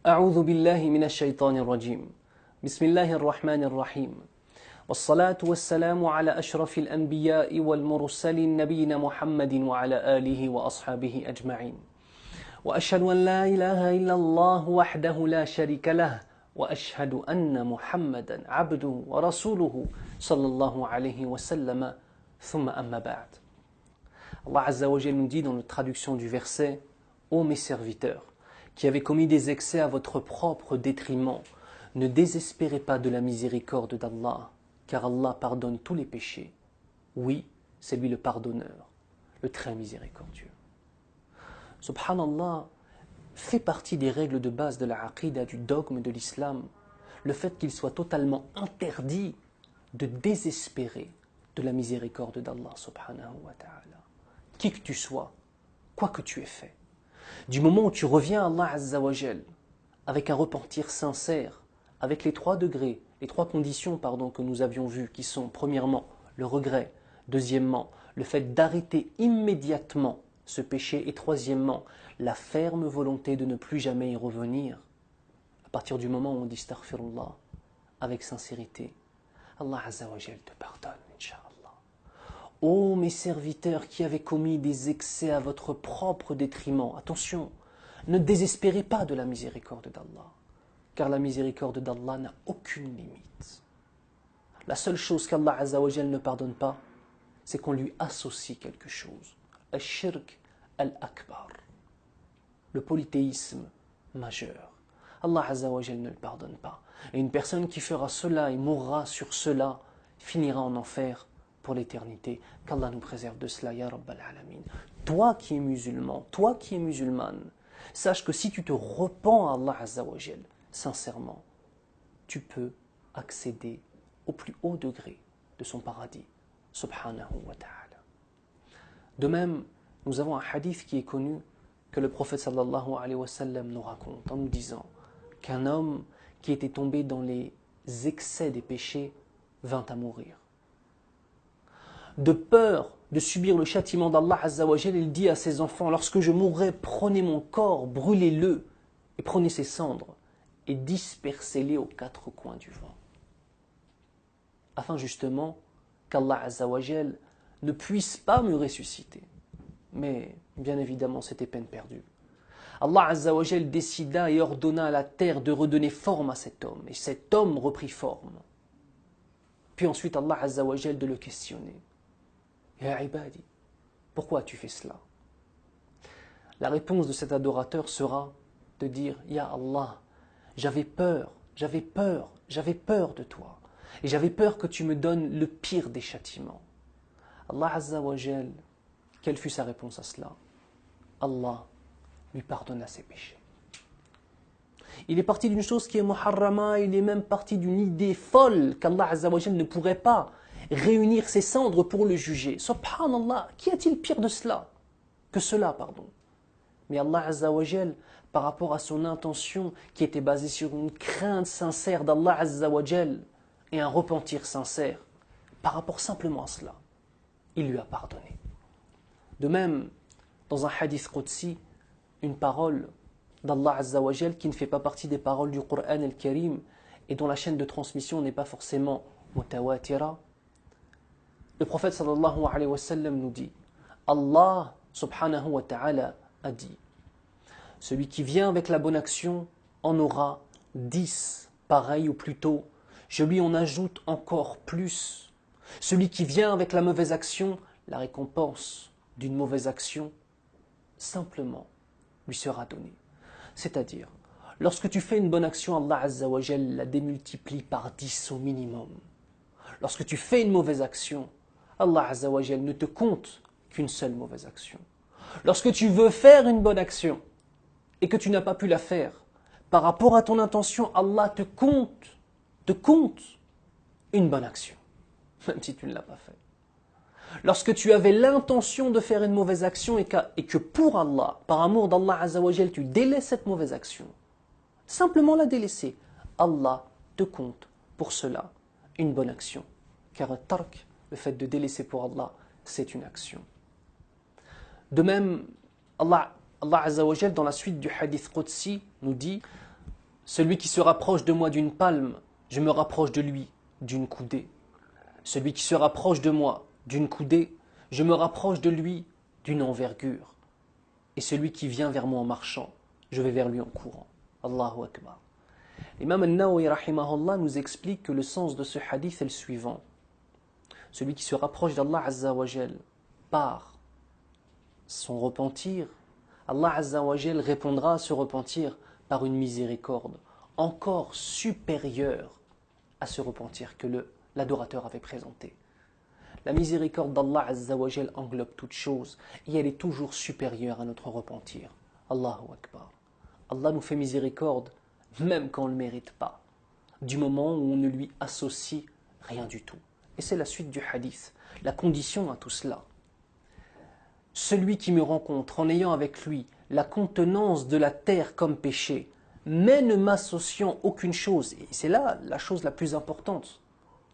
أعوذ بالله من الشيطان الرجيم بسم الله الرحمن الرحيم والصلاة والسلام على أشرف الأنبياء والمرسلين نبينا محمد وعلى آله وأصحابه أجمعين وأشهد أن لا إله إلا الله وحده لا شريك له وأشهد أن محمدا عبده ورسوله صلى الله عليه وسلم ثم أما بعد. Allah Azza wa Jal nous dit dans la traduction du verset: Ô mes serviteurs, qui avez commis des excès à votre propre détriment, ne désespérez pas de la miséricorde d'Allah, car Allah pardonne tous les péchés. Oui, c'est lui le pardonneur, le très miséricordieux. Subhanallah, fait partie des règles de base de la aqida, du dogme de l'islam, le fait qu'il soit totalement interdit de désespérer de la miséricorde d'Allah subhanahu wa ta'ala. Qui que tu sois, quoi que tu aies fait. Du moment où tu reviens à Allah Azza wa Jal avec un repentir sincère, avec les trois conditions que nous avions vues, qui sont premièrement le regret, deuxièmement le fait d'arrêter immédiatement ce péché et troisièmement la ferme volonté de ne plus jamais y revenir, à partir du moment où on dit astaghfirullah avec sincérité, Allah Azza wa Jal te pardonne, Inch'Allah. Ô mes serviteurs qui avez commis des excès à votre propre détriment, attention, ne désespérez pas de la miséricorde d'Allah, car la miséricorde d'Allah n'a aucune limite. La seule chose qu'Allah Azza wa Jal ne pardonne pas, c'est qu'on lui associe quelque chose. Al-shirk al-akbar, le polythéisme majeur. Allah Azza wa Jal ne le pardonne pas. Et une personne qui fera cela et mourra sur cela finira en enfer pour l'éternité. Qu'Allah nous préserve de cela, ya Rabbal Alamin. Toi qui es musulman, toi qui es musulmane, sache que si tu te repens à Allah Azza wa Jal, sincèrement, tu peux accéder au plus haut degré de son paradis, subhanahu wa ta'ala. De même, nous avons un hadith qui est connu que le prophète sallallahu alayhi wa sallam nous raconte en nous disant qu'un homme qui était tombé dans les excès des péchés vint à mourir. De peur de subir le châtiment d'Allah Azza wa Jal, il dit à ses enfants: lorsque je mourrai, prenez mon corps, brûlez-le, et prenez ses cendres, et dispersez-les aux quatre coins du vent. Afin justement qu'Allah Azza wa Jal ne puisse pas me ressusciter. Mais bien évidemment, c'était peine perdue. Allah Azza wa Jal décida et ordonna à la terre de redonner forme à cet homme, et cet homme reprit forme. Puis ensuite Allah Azza wa Jal de le questionner. Ya ibadi, pourquoi as-tu fait cela? La réponse de cet adorateur sera de dire: Ya Allah, j'avais peur de toi. Et j'avais peur que tu me donnes le pire des châtiments. Allah Azza wa Jal, quelle fut sa réponse à cela? Allah lui pardonna ses péchés. Il est parti d'une chose qui est muharrama, il est même parti d'une idée folle qu'Allah Azza wa Jal ne pourrait pas réunir ses cendres pour le juger. Subhanallah, qu'y a-t-il pire de cela? Que cela, pardon. Mais Allah Azza wa Jal, par rapport à son intention qui était basée sur une crainte sincère d'Allah Azza wa Jal et un repentir sincère, par rapport simplement à cela, il lui a pardonné. De même, dans un hadith qudsi, une parole d'Allah Azza wa Jal qui ne fait pas partie des paroles du Coran al-Karim et dont la chaîne de transmission n'est pas forcément mutawatira, le prophète sallallahu alayhi wa sallam nous dit: Allah subhanahu wa ta'ala a dit: celui qui vient avec la bonne action en aura 10 pareils, ou plutôt je lui en ajoute encore plus. Celui qui vient avec la mauvaise action, la récompense d'une mauvaise action simplement lui sera donnée. C'est-à-dire, lorsque tu fais une bonne action, Allah Azza wa Jal la démultiplie par 10 au minimum. Lorsque tu fais une mauvaise action, Allah Azza wa Jal ne te compte qu'une seule mauvaise action. Lorsque tu veux faire une bonne action et que tu n'as pas pu la faire, par rapport à ton intention, Allah te compte une bonne action, même si tu ne l'as pas fait. Lorsque tu avais l'intention de faire une mauvaise action et que pour Allah, par amour d'Allah Azza wa Jal, tu délaisses cette mauvaise action, simplement la délaisser, Allah te compte pour cela une bonne action. Car tark, le fait de délaisser pour Allah, c'est une action. De même, Allah Azza wa Jal, dans la suite du hadith Qudsi, nous dit: Celui qui se rapproche de moi d'une palme, je me rapproche de lui d'une coudée. Celui qui se rapproche de moi d'une coudée, je me rapproche de lui d'une envergure. Et celui qui vient vers moi en marchant, je vais vers lui en courant. Allahu Akbar. L'imam al-Nawawi rahimahullah nous explique que le sens de ce hadith est le suivant. Celui qui se rapproche d'Allah Azza wa Jal par son repentir, Allah Azza wa Jal répondra à ce repentir par une miséricorde encore supérieure à ce repentir que l'adorateur avait présenté. La miséricorde d'Allah Azza wa Jal englobe toute chose et elle est toujours supérieure à notre repentir. Allahu Akbar. Allah nous fait miséricorde même quand on ne le mérite pas, du moment où on ne lui associe rien du tout. Et c'est la suite du hadith, la condition à tout cela. Celui qui me rencontre en ayant avec lui la contenance de la terre comme péché, mais ne m'associant aucune chose, et c'est là la chose la plus importante.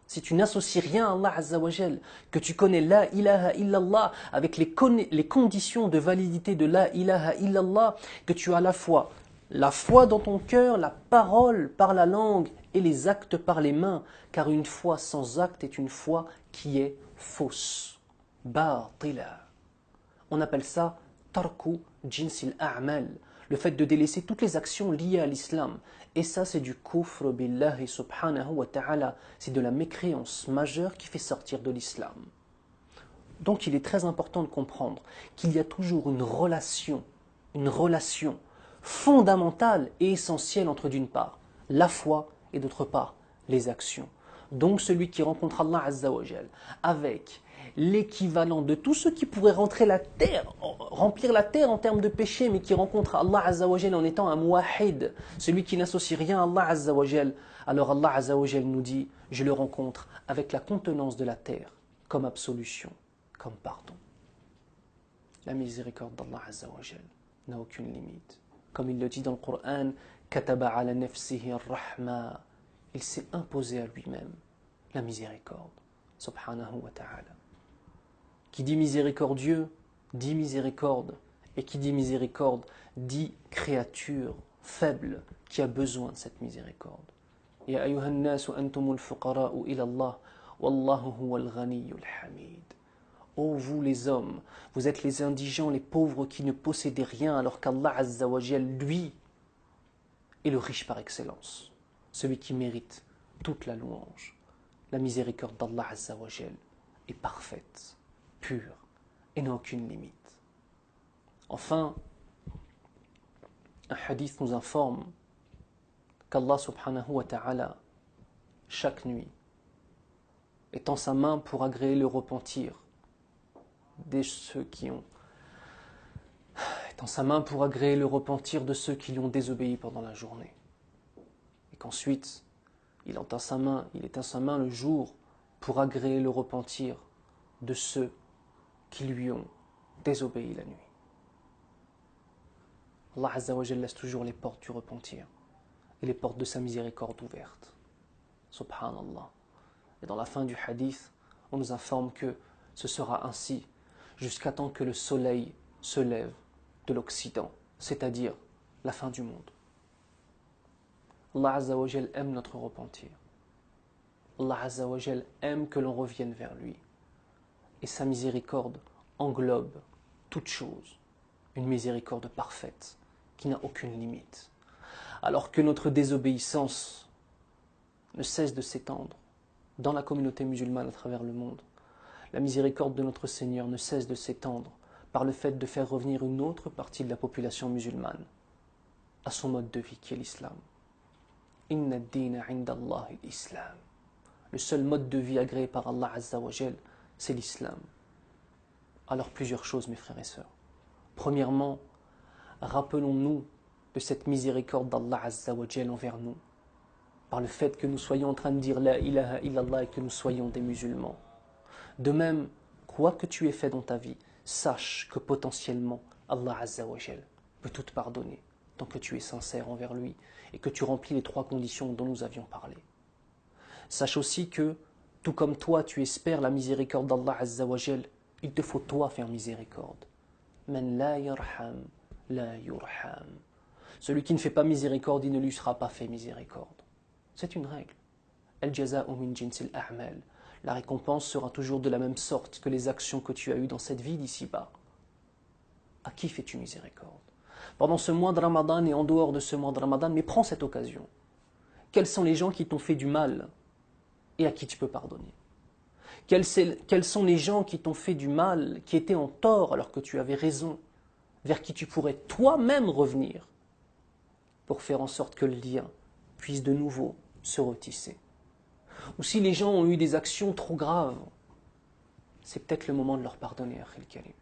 Si tu n'associes rien à Allah Azza wa Jal, que tu connais la ilaha illallah avec les conditions de validité de la ilaha illallah, que tu as la foi dans ton cœur, la parole par la langue et les actes par les mains, car une foi sans acte est une foi qui est fausse. Batila. On appelle ça tarku jinsil a'mal, le fait de délaisser toutes les actions liées à l'islam. Et ça, c'est du kufr billahi subhanahu wa ta'ala. C'est de la mécréance majeure qui fait sortir de l'islam. Donc il est très important de comprendre qu'il y a toujours une relation fondamentale et essentielle entre d'une part la foi et d'autre part les actions. Donc celui qui rencontre Allah Azza wa Jal avec l'équivalent de tout ce qui pourrait remplir la terre en termes de péché, mais qui rencontre Allah Azza wa Jal en étant un muwahhid, celui qui n'associe rien à Allah Azza wa Jal, alors Allah Azza wa Jal nous dit, je le rencontre avec la contenance de la terre, comme absolution, comme pardon. La miséricorde d'Allah Azza wa Jal n'a aucune limite. Comme il le dit dans le Coran, kataba ala nafsihi ar-rahma, il s'est imposé à lui-même la miséricorde, subhanahu wa ta'ala. Qui dit miséricordieux, dit miséricorde, et qui dit miséricorde, dit créature faible qui a besoin de cette miséricorde. Ya ayyuhan nasu antumul fuqara'u ila Allah, wallahu huwal ghaniyyul hamid. Ô vous les hommes, vous êtes les indigents, les pauvres qui ne possédez rien, alors qu'Allah Azza wa Jal, lui, est le riche par excellence, celui qui mérite toute la louange. La miséricorde d'Allah Azza wa Jal est parfaite, pure et n'a aucune limite. Enfin, un hadith nous informe qu'Allah subhanahu wa ta'ala, chaque nuit, étend sa main pour agréer le repentir de ceux qui lui ont désobéi pendant la journée. Et qu'ensuite, il étend sa main le jour pour agréer le repentir de ceux qui lui ont désobéi la nuit. Allah Azza wa Jalla laisse toujours les portes du repentir et les portes de sa miséricorde ouvertes. Subhanallah. Et dans la fin du hadith, on nous informe que ce sera ainsi jusqu'à temps que le soleil se lève de l'Occident, c'est-à-dire la fin du monde. Allah Azza wa Jal aime notre repentir. Allah Azza wa Jal aime que l'on revienne vers lui. Et sa miséricorde englobe toute chose, une miséricorde parfaite qui n'a aucune limite. Alors que notre désobéissance ne cesse de s'étendre dans la communauté musulmane à travers le monde, la miséricorde de notre Seigneur ne cesse de s'étendre par le fait de faire revenir une autre partie de la population musulmane à son mode de vie qui est l'islam. Inna ad-dina 'inda Allah l'islam. Le seul mode de vie agréé par Allah Azza wa Jal, c'est l'islam. Alors plusieurs choses, mes frères et sœurs. Premièrement, rappelons-nous de cette miséricorde d'Allah Azza wa Jal envers nous, par le fait que nous soyons en train de dire la ilaha illallah et que nous soyons des musulmans. De même, quoi que tu aies fait dans ta vie, sache que potentiellement Allah Azza wa Jal peut tout te pardonner tant que tu es sincère envers lui et que tu remplis les 3 conditions dont nous avions parlé. Sache aussi que, tout comme toi tu espères la miséricorde d'Allah Azza wa Jal, il te faut toi faire miséricorde. Man la yarham, la yurham. Celui qui ne fait pas miséricorde, il ne lui sera pas fait miséricorde. C'est une règle. Al-jaza'u min jinsil a'mal. La récompense sera toujours de la même sorte que les actions que tu as eues dans cette vie d'ici-bas. À qui fais-tu miséricorde? Pendant ce mois de Ramadan et en dehors de ce mois de Ramadan, mais prends cette occasion. Quels sont les gens qui t'ont fait du mal et à qui tu peux pardonner? Quels sont les gens qui t'ont fait du mal, qui étaient en tort alors que tu avais raison, vers qui tu pourrais toi-même revenir pour faire en sorte que le lien puisse de nouveau se retisser? Ou si les gens ont eu des actions trop graves, c'est peut-être le moment de leur pardonner, Akhil Karim.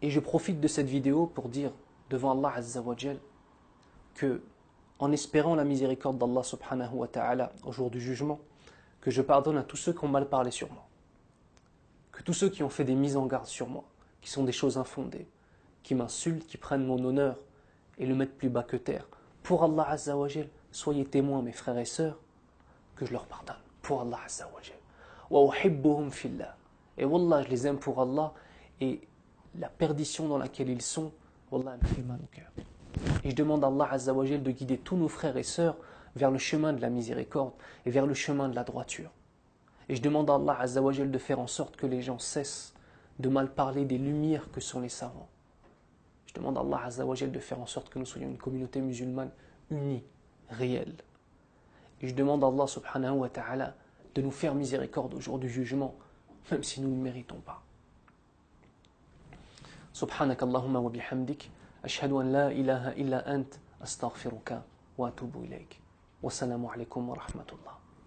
Et je profite de cette vidéo pour dire devant Allah Azza wa Jal que, en espérant la miséricorde d'Allah subhanahu wa ta'ala au jour du jugement, que je pardonne à tous ceux qui ont mal parlé sur moi, que tous ceux qui ont fait des mises en garde sur moi, qui sont des choses infondées, qui m'insultent, qui prennent mon honneur et le mettent plus bas que terre. Pour Allah Azza wa Jal, soyez témoins, mes frères et sœurs, que je leur pardonne. Pour Allah Azza wa Jal. Wa uhibbuhum fillah. Et wallah, je les aime pour Allah, et la perdition dans laquelle ils sont, wallah, elle me fait mal au cœur. Et je demande à Allah Azza wa Jal de guider tous nos frères et sœurs vers le chemin de la miséricorde et vers le chemin de la droiture. Et je demande à Allah Azza wa Jal de faire en sorte que les gens cessent de mal parler des lumières que sont les savants. Je demande à Allah Azza wa Jal de faire en sorte que nous soyons une communauté musulmane unie, réelle. Et je demande à Allah subhanahu wa ta'ala de nous faire miséricorde au jour du jugement, même si nous ne le méritons pas. سبحانك اللهم وبحمدك أشهد أن لا إله إلا أنت أستغفرك وأتوب إليك والسلام عليكم ورحمة الله